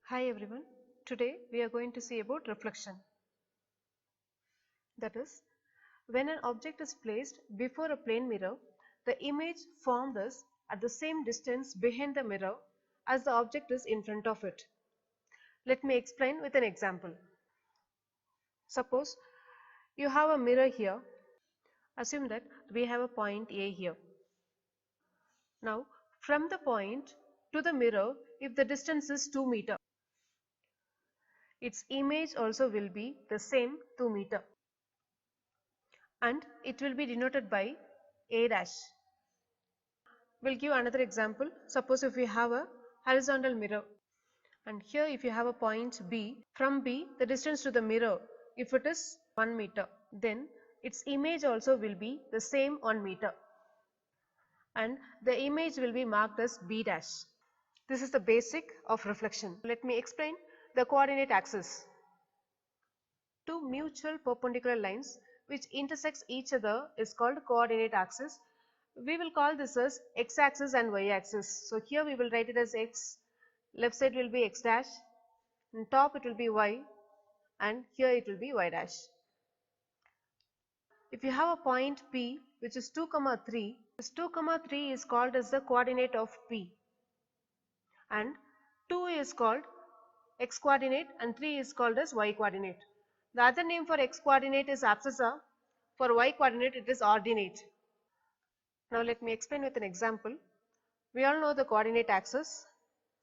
Hi everyone, today we are going to see about reflection. That is, when an object is placed before a plane mirror, the image formed is at the same distance behind the mirror as the object is in front of it. Let me explain with an example. Suppose you have a mirror here. Assume that we have a point A here. Now, from the point to the mirror, if the distance is 2 meter, its image also will be the same 2 meter. And it will be denoted by A dash. We'll give another example. Suppose if we have a horizontal mirror and here if you have a point B, from B the distance to the mirror, if it is 1 meter, then its image also will be the same 1 meter and the image will be marked as B dash. This is the basic of reflection. Let me explain the coordinate axis. Two mutual perpendicular lines which intersects each other is called coordinate axis. We will call this as x axis and y axis. So here we will write it as x, left side will be x dash, and top it will be y, and here it will be y dash. If you have a point P which is 2, 3, this 2, 3 is called as the coordinate of P, and 2 is called x coordinate and 3 is called as y coordinate. The other name for x coordinate is abscissa, for y coordinate it is ordinate. Now let me explain with an example. We all know the coordinate axis.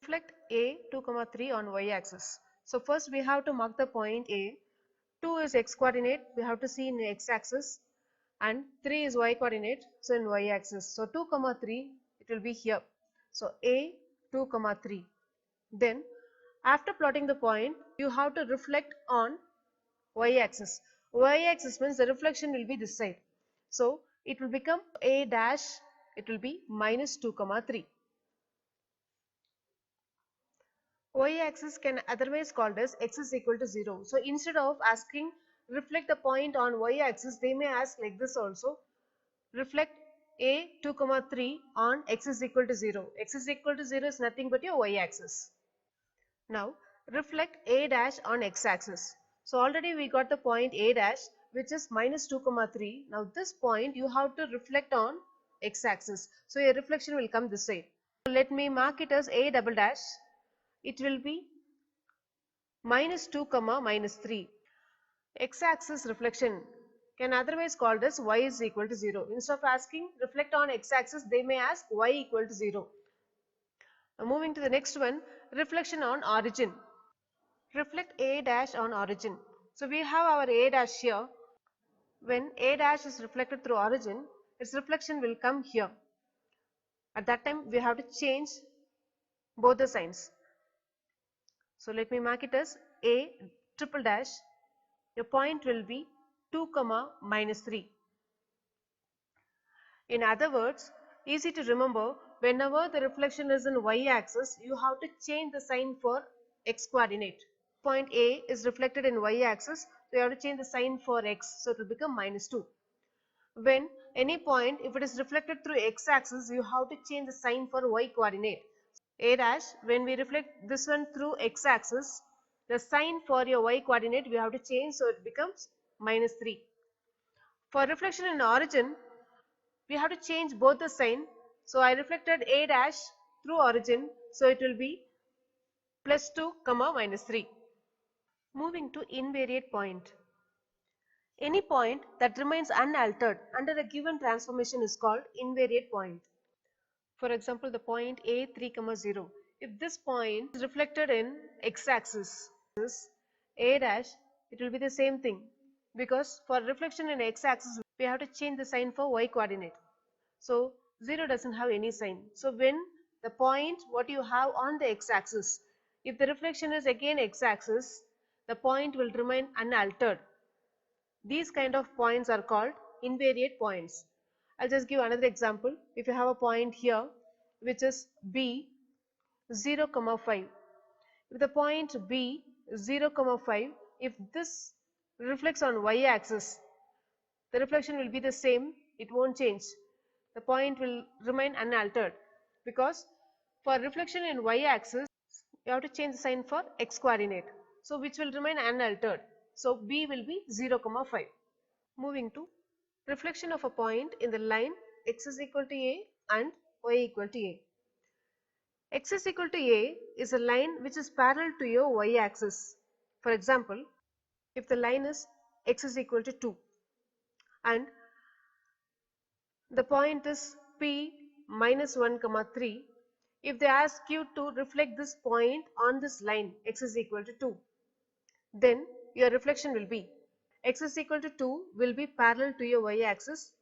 Reflect A 2, 3 on y axis. So first we have to mark the point A. 2 is x coordinate, we have to see in x axis, and 3 is y coordinate, so in y axis. So 2, 3 it will be here. So A 2, 3. Then after plotting the point, you have to reflect on y axis. Y axis means the reflection will be this side. So it will become A dash, it will be minus 2, 3. Y axis can otherwise called as x is equal to 0. So instead of asking reflect the point on y axis, they may ask like this also. Reflect A 2, 3 on x is equal to 0. X is equal to 0 is nothing but your y axis. Now reflect A dash on x axis. So already we got the point A dash which is minus 2, 3. Now this point you have to reflect on x axis. So your reflection will come this side. So let me mark it as A double dash. It will be minus 2, minus 3. X axis reflection can otherwise called as y is equal to 0. Instead of asking reflect on x axis, they may ask y equal to 0. Now moving to the next one, reflection on origin. Reflect A dash on origin. So we have our A dash here. When A dash is reflected through origin, its reflection will come here. At that time we have to change both the signs. So let me mark it as A triple dash. Your point will be 2, minus 3. In other words, easy to remember, whenever the reflection is in y axis, you have to change the sign for x coordinate. Point A is reflected in y axis, so you have to change the sign for x, so it will become minus 2. When any point, if it is reflected through x axis, you have to change the sign for y coordinate. A dash, when we reflect this one through x axis, the sign for your y coordinate we have to change, so it becomes minus 3. For reflection in origin, we have to change both the sign. So I reflected A dash through origin, so it will be plus 2, minus 3. Moving to invariant point. Any point that remains unaltered under a given transformation is called invariant point. For example, the point A 3, 0. If this point is reflected in x-axis, A dash, it will be the same thing, because for reflection in x-axis we have to change the sign for y coordinate. So 0 doesn't have any sign. So when the point what you have on the x-axis, if the reflection is again x-axis, the point will remain unaltered. These kind of points are called invariant points. I'll just give another example. If you have a point here which is B 0, 5. If the point B 0, 5, if this reflects on y-axis, the reflection will be the same, it won't change. The point will remain unaltered, because for reflection in y-axis, You have to change the sign for x coordinate. So which will remain unaltered. So B will be 0, 5. Moving to reflection of a point in the line x is equal to a and y equal to a. X is equal to a is a line which is parallel to your y axis. For example, if the line is x is equal to 2 and the point is P minus 1 comma 3, if they ask you to reflect this point on this line x is equal to 2, then your reflection will be x is equal to 2 will be parallel to your y axis,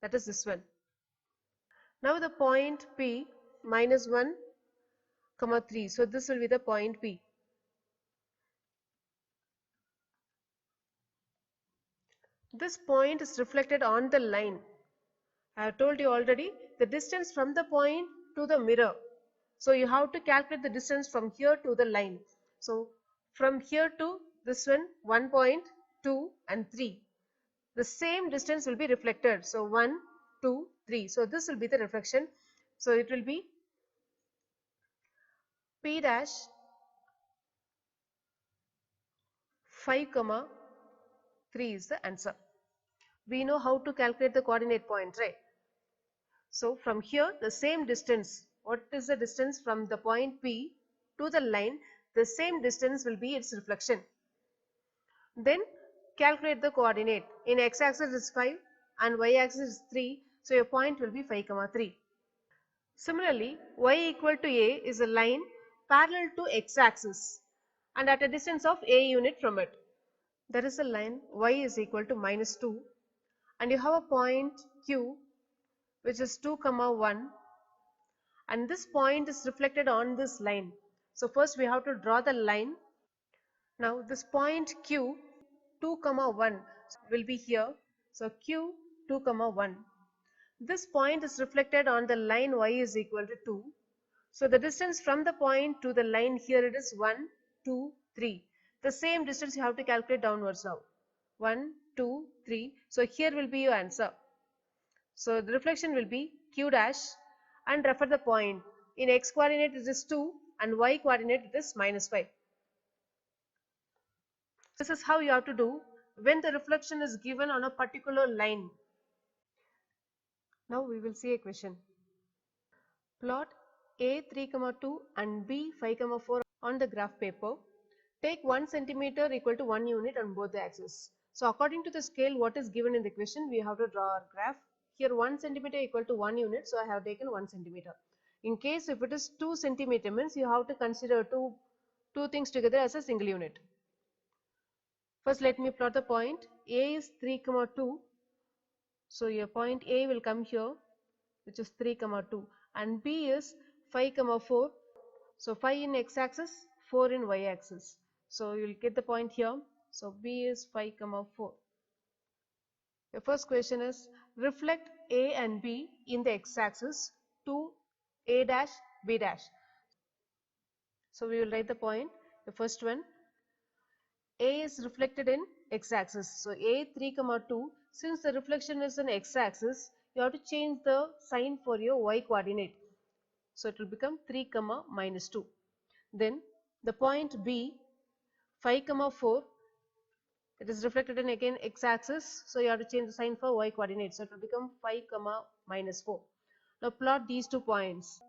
that is this one. Now the point P minus 1 comma 3, so this will be the point P. This point is reflected on the line. I have told you already the distance from the point to the mirror. So you have to calculate the distance from here to the line. So from here to this one, 1 point, 2 and 3. The same distance will be reflected. So 1, 2, 3. So this will be the reflection. So it will be P dash 5 comma 3 is the answer. We know how to calculate the coordinate point, right? So from here the same distance, what is the distance from the point P to the line, the same distance will be its reflection. Then calculate the coordinate. In x axis is 5 and y axis is 3, so your point will be 5 comma 3. Similarly, y equal to a is a line parallel to x axis and at a distance of a unit from it. There is a line y is equal to minus 2 and you have a point q which is 2 comma 1 and this point is reflected on this line. So first we have to draw the line. Now this point q 2 comma 1 will be here. So q 2 comma 1. This point is reflected on the line y is equal to 2. So the distance from the point to the line here it is 1, 2, 3. The same distance you have to calculate downwards now. 1, 2, 3. So here will be your answer. So the reflection will be q dash and refer the point. In x coordinate it is 2 and y coordinate it is minus 5. This is how you have to do when the reflection is given on a particular line. Now we will see a question. Plot a 3, 2 and b 5, 4 on the graph paper. Take 1 centimeter equal to 1 unit on both the axes. So according to the scale what is given in the question, we have to draw our graph. Here 1 centimeter equal to 1 unit, so I have taken 1 centimeter. In case if it is 2 centimeter means you have to consider two things together as a single unit. First let me plot the point. A is 3, 2. So your point A will come here, which is 3, 2 and B is 5, 4. So 5 in x axis, 4 in y axis. So you will get the point here. So B is 5, 4. The first question is reflect A and B in the x axis to A dash B dash. So we will write the point. The first one, A is reflected in x axis. So A 3, 2. Since the reflection is in x axis, you have to change the sign for your y coordinate. So it will become 3, minus 2. Then the point B 5, 4. It is reflected in again x axis. So you have to change the sign for y coordinate. So it will become 5, minus 4. Now plot these 2 points.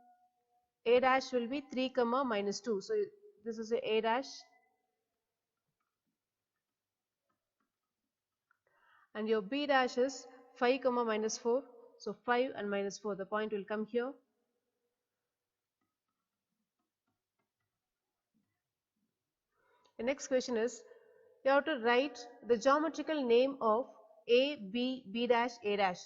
A dash will be 3, minus 2. So this is a dash. And your B dash is 5, minus 4. So 5 and minus 4. The point will come here. The next question is, you have to write the geometrical name of A, B, B dash, A dash.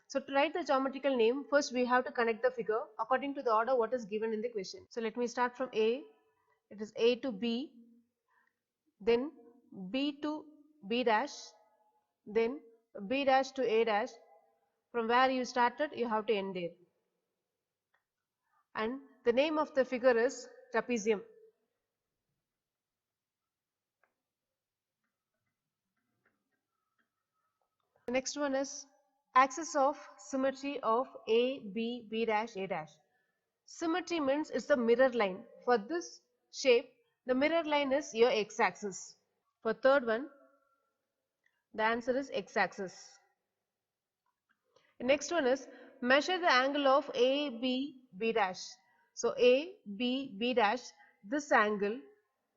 So to write the geometrical name, first we have to connect the figure according to the order what is given in the question. So let me start from A. It is A to B, then B to B dash, then B dash to A dash. From where you started, you have to end there. And the name of the figure is trapezium. The next one is axis of symmetry of A, B, B dash, A dash. Symmetry means it's the mirror line. For this shape, the mirror line is your x-axis. For third one, the answer is x-axis. Next one is measure the angle of AB dash. So AB dash, this angle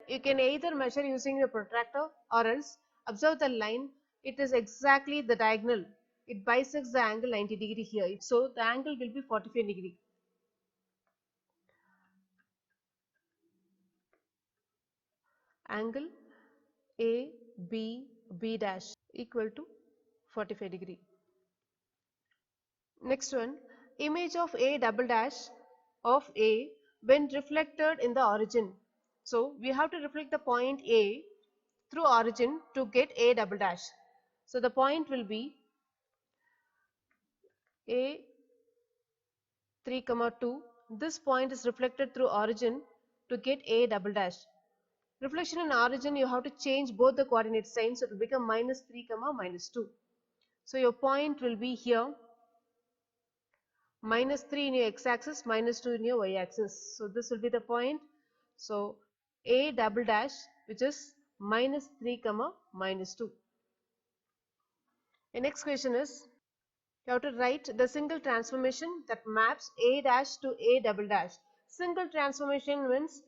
you can either measure using a protractor or else observe the line. It is exactly the diagonal. It bisects the angle 90 degree here. So the angle will be 45 degree. Angle AB dash equal to 45 degree. Next one, image of A double dash of A when reflected in the origin. So we have to reflect the point A through origin to get A double dash. So the point will be A 3, 2. This point is reflected through origin to get A double dash. Reflection in origin, you have to change both the coordinate signs, so it will become -3, -2. So your point will be here, -3 in your x-axis, -2 in your y-axis. So this will be the point. So A double dash, which is -3, -2. The next question is, you have to write the single transformation that maps A dash to A double dash. Single transformation means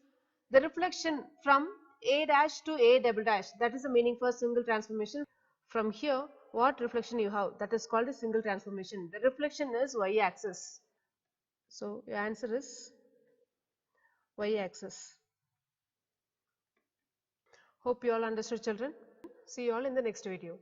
the reflection from A dash to A double dash. That is the meaning for single transformation. From here, what reflection you have? That is called a single transformation. The reflection is y-axis. So your answer is y-axis. Hope you all understood, children. See you all in the next video.